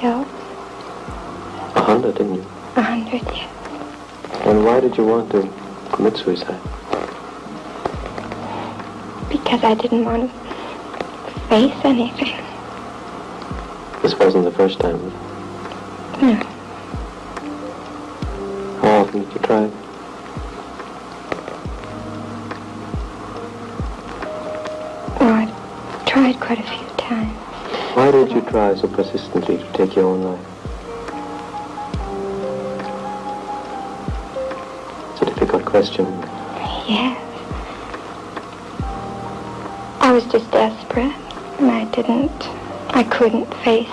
pills. 100, didn't you? 100, yes. And why did you want to commit suicide? Because I didn't want to face anything. This wasn't the first time. No. How often did you try? Oh, I tried quite a few times. Why did you try so persistently to take your own life? It's a difficult question. Yes. I was just desperate, and I couldn't face.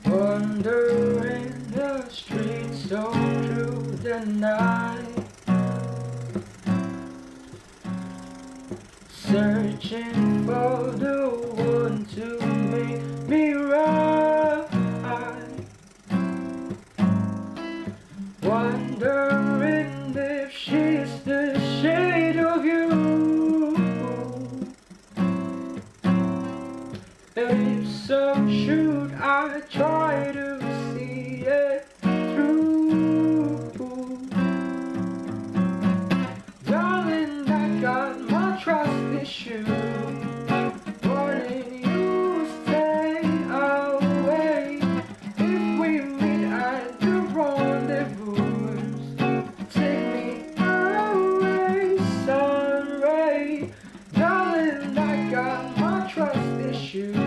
Wandering the streets all through the night, searching for the one to make me right. Wondering if she's the shade of you. If so, should I try to see it through? Darling, I got my trust issues. Wanting you to stay away. If we meet at the rendezvous, take me away, sunray. Darling, I got my trust issues.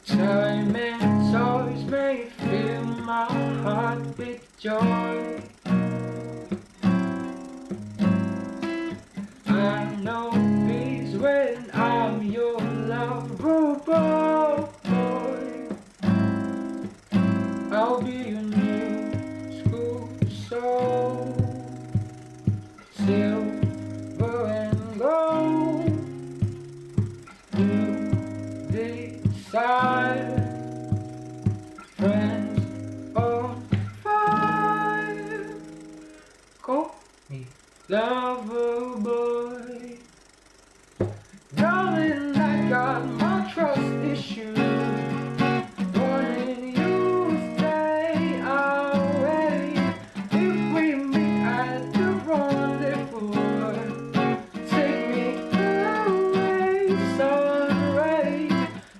Time and toys may fill my heart with joy. I know peace when I'm your lover boy. I'll be your new school soul, silver and gold. You decide, friends on fire. Call me lover boy. Darling, I got my trust issues. Wanting you to stay away. If we meet at the rendezvous, take me away, sunray.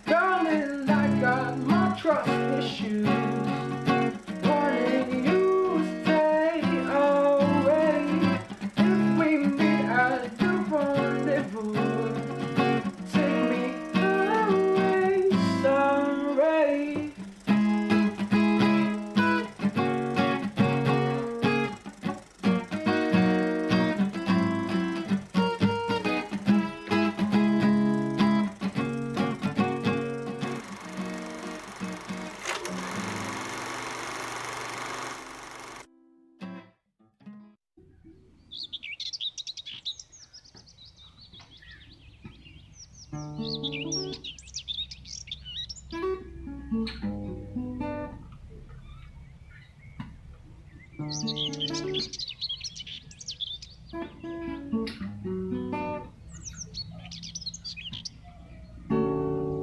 Darling, I got my trust issues. Wanting you to stay away. If we meet at the rendezvous, take me away, sunray.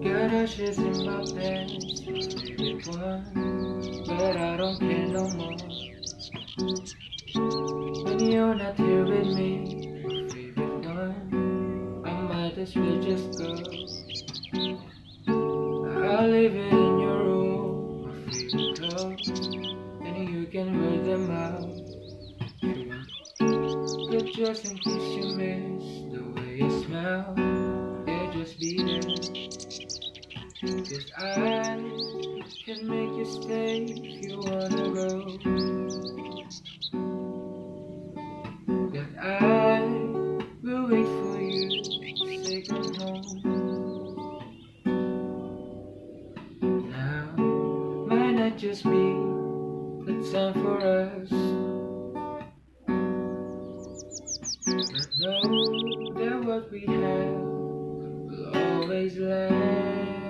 Got ashes in my pants, favorite one, but I don't care no more. When you're not here with me, my favorite one, I might as well just go. leave it in your room, my favorite clothes, and you can wear them out. But just in case you miss the way you smell, yeah, just be there. 'Cause I can make you stay if you wanna go. But I will wait for you to say come home. Now might not just be the time for us, but know that what we have will always last.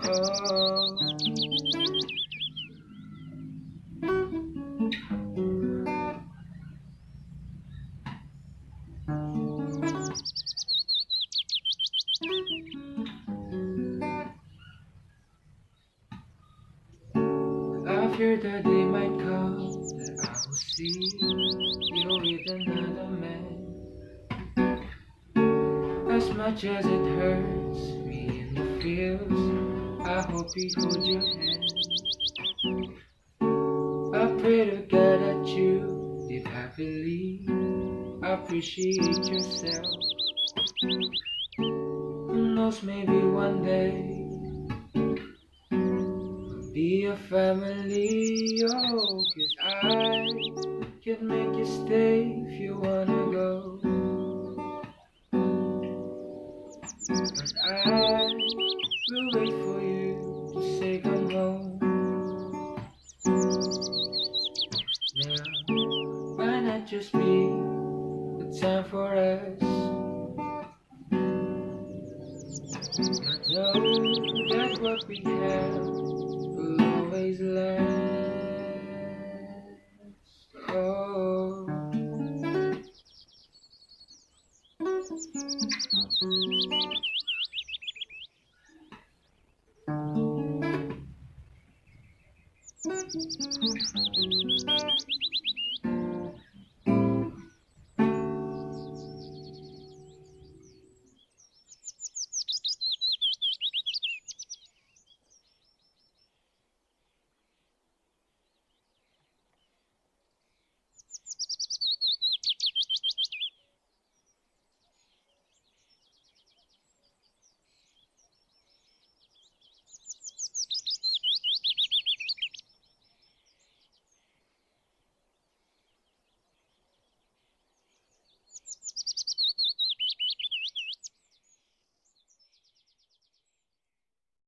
Oh. I fear the day might come that I will see you with another man. As much as it hurts me in the feels, I hope he holds your hand. I pray to God that you live happily, appreciate yourself. Who knows, maybe one day we'll be a family. Oh, 'cause I can make you stay if you wanna go. But I will wait for you to say come home. Now, why not just be the time for us? But know that what we have will always last. Oh.